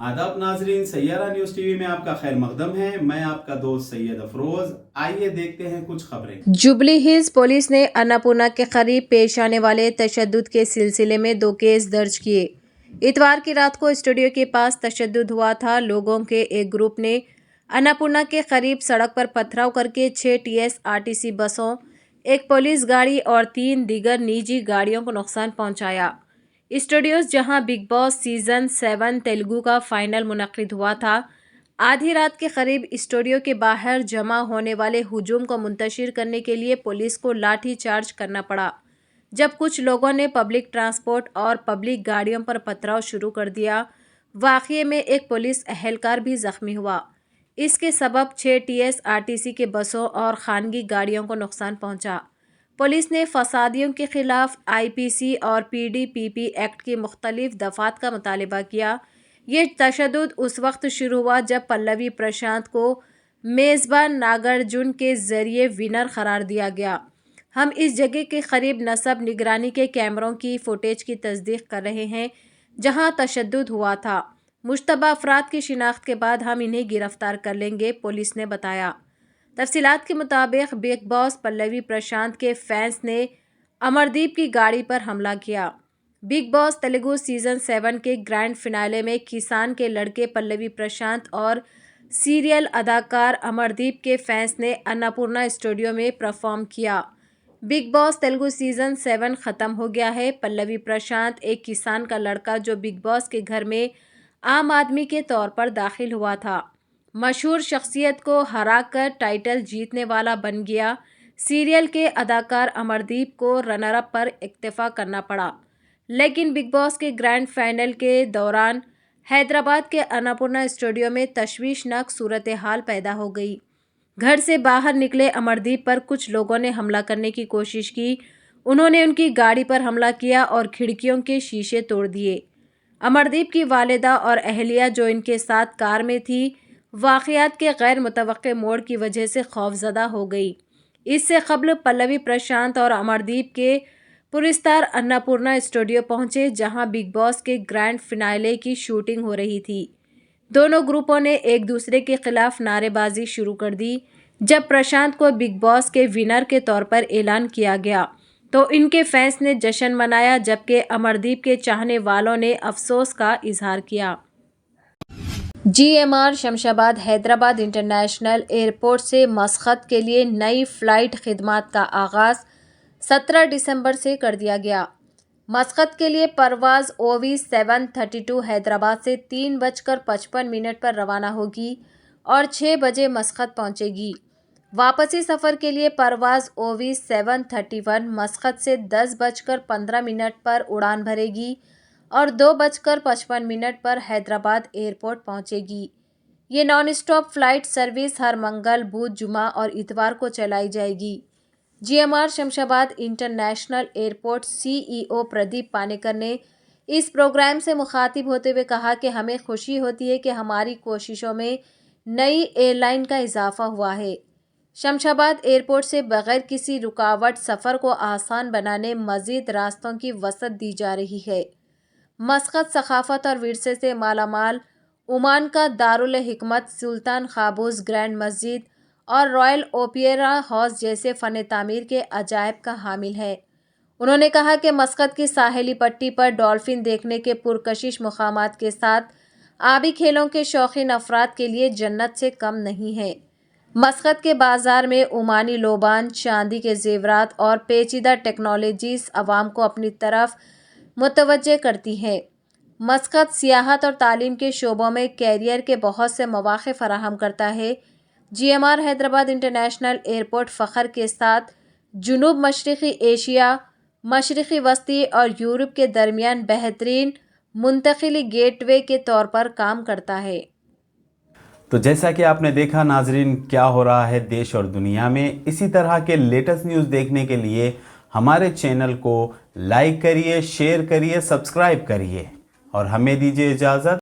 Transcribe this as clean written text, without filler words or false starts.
आदाब नाजरीन, Saiyaara news TV में आपका खैर मकदम है। मैं आपका दोस्त सैयद अफरोज। आइए देखते हैं कुछ खबरें। जुबली हिल्स पुलिस ने अन्नपूर्णा के करीब पेश आने वाले तशद्दुद के सिलसिले में 2 केस दर्ज किए। इतवार की रात को स्टूडियो के पास तशद्दुद हुआ था। लोगों के एक ग्रुप ने अन्नपूर्णा के करीब सड़क पर पथराव करके 6 TSRTC बसों, एक पुलिस गाड़ी और 3 दीगर निजी गाड़ियों को नुकसान पहुंचाया। स्टूडियोज जहां बिग बॉस सीजन 7 तेलुगु का फाइनल मुनक्किद हुआ था, आधी रात के करीब स्टूडियो के बाहर जमा होने वाले हुजूम को मुंतशिर करने के लिए पुलिस को लाठी चार्ज करना पड़ा। जब कुछ लोगों ने पब्लिक ट्रांसपोर्ट और पब्लिक गाड़ियों पर पथराव शुरू कर दिया। वाक़ये में एक पुलिस एहलकार भी जख्मी हुआ। इसके सबब 6 TSRTC के बसों और खानगी गाड़ियों को नुकसान पहुंचा। पुलिस ने फसादियों के खिलाफ IPC और PDPP एक्ट की मुख्तलिफ दफ़ात का मुतालबा किया। ये तशद्दुद उस वक्त शुरू हुआ जब पल्लवी प्रशांत को मेज़बान नागार्जुन के ज़रिए विनर करार दिया गया। हम इस जगह के करीब नस्ब निगरानी के कैमरों की फुटेज की तस्दीक कर रहे हैं जहां तशद्दुद हुआ था। मुश्तबा अफराद की शिनाख्त के बाद हम इन्हें गिरफ्तार कर लेंगे, पुलिस ने बताया। तफसीलात के मुताबिक बिग बॉस पल्लवी प्रशांत के फैंस ने अमरदीप की गाड़ी पर हमला किया। बिग बॉस तेलुगु सीजन 7 के ग्रैंड फिनाले में किसान के लड़के पल्लवी प्रशांत और सीरियल अदाकार अमरदीप के फैंस ने अन्नपूर्णा स्टूडियो में परफॉर्म किया। बिग बॉस तेलुगु सीजन 7 ख़त्म हो गया है। पल्लवी प्रशांत एक किसान का लड़का जो बिग बॉस के घर में आम आदमी के तौर पर दाखिल हुआ था, मशहूर शख्सियत को हराकर टाइटल जीतने वाला बन गया। सीरियल के अदाकार अमरदीप को रनर अप पर इक्तफा करना पड़ा, लेकिन बिग बॉस के ग्रैंड फाइनल के दौरान हैदराबाद के अन्नपूर्णा स्टूडियो में तशवीशनाक सूरत हाल पैदा हो गई। घर से बाहर निकले अमरदीप पर कुछ लोगों ने हमला करने की कोशिश की। उन्होंने उनकी गाड़ी पर हमला किया और खिड़कियों के शीशे तोड़ दिए। अमरदीप की वालिदा और अहलिया जो इनके साथ कार में थी, वाक़यात के गैर मुतवक्के मोड़ की वजह से खौफजदा हो गई। इससे कबल पल्लवी प्रशांत और अमरदीप के पुरस्तार अन्नपूर्णा स्टूडियो पहुंचे जहां बिग बॉस के ग्रैंड फिनाले की शूटिंग हो रही थी। दोनों ग्रुपों ने एक दूसरे के खिलाफ नारेबाजी शुरू कर दी। जब प्रशांत को बिग बॉस के विनर के तौर पर ऐलान किया गया तो इनके फैंस ने जश्न मनाया, जबकि अमरदीप के चाहने वालों ने अफसोस का इजहार किया। GMR Shamshabad Hyderabad international airport से मस्कत के लिए नई फ़्लाइट खिदमात का आगाज़ 17 दिसंबर से कर दिया गया। मस्कत के लिए परवाज़ OV 732 हैदराबाद से 3:55 पर रवाना होगी और 6 बजे मस्कत पहुंचेगी। वापसी सफ़र के लिए परवाज़ OV 731 मस्कत से 10:15 पर उड़ान भरेगी और 2:55 पर हैदराबाद एयरपोर्ट पहुंचेगी। ये नॉन स्टॉप फ्लाइट सर्विस हर मंगल, बुध, जुमा और इतवार को चलाई जाएगी। GMR Shamshabad international airport CEO Pradeep Panekar ने इस प्रोग्राम से मुखातिब होते हुए कहा कि हमें खुशी होती है कि हमारी कोशिशों में नई एयरलाइन का इजाफा हुआ है। शमशाबाद एयरपोर्ट से बगैर किसी रुकावट सफ़र को आसान बनाने मज़ीद रास्तों की वसअत दी जा रही है। मस्कत सखाफ़त और विरसे से मालामाल, ओमान का दारुल हिकमत, सुल्तान क़ाबूस ग्रैंड मस्जिद और रॉयल ओपेरा हाउस जैसे फ़न तामीर के अजायब का हामिल है। उन्होंने कहा कि मस्कत की साहिली पट्टी पर डॉल्फिन देखने के पुरकशिश मुकामात के साथ आबी खेलों के शौकीन अफराद के लिए जन्नत से कम नहीं है। मस्कत के बाज़ार में ओमानी लोबान, चांदी के ज़ेवरात और पेचीदा टेक्नोलॉजीज़ अवाम को अपनी तरफ मुतवज्जे करती है। मस्कत सियाहत और तालीम के शोबों में कैरियर के बहुत से मौक़े फराहम करता है। GMR हैदराबाद इंटरनेशनल एयरपोर्ट फ़ख्र के साथ जुनूब मशरक़ी एशिया, मशरक़ी वस्ती और यूरोप के दरमियान बेहतरीन मुंतकिली गेटवे के तौर पर काम करता है। तो जैसा कि आपने देखा नाजरीन, क्या हो रहा है देश और दुनिया में। इसी तरह के लेटेस्ट न्यूज़ देखने के लिए हमारे चैनल को लाइक करिए, शेयर करिए, सब्सक्राइब करिए और हमें दीजिए इजाज़त।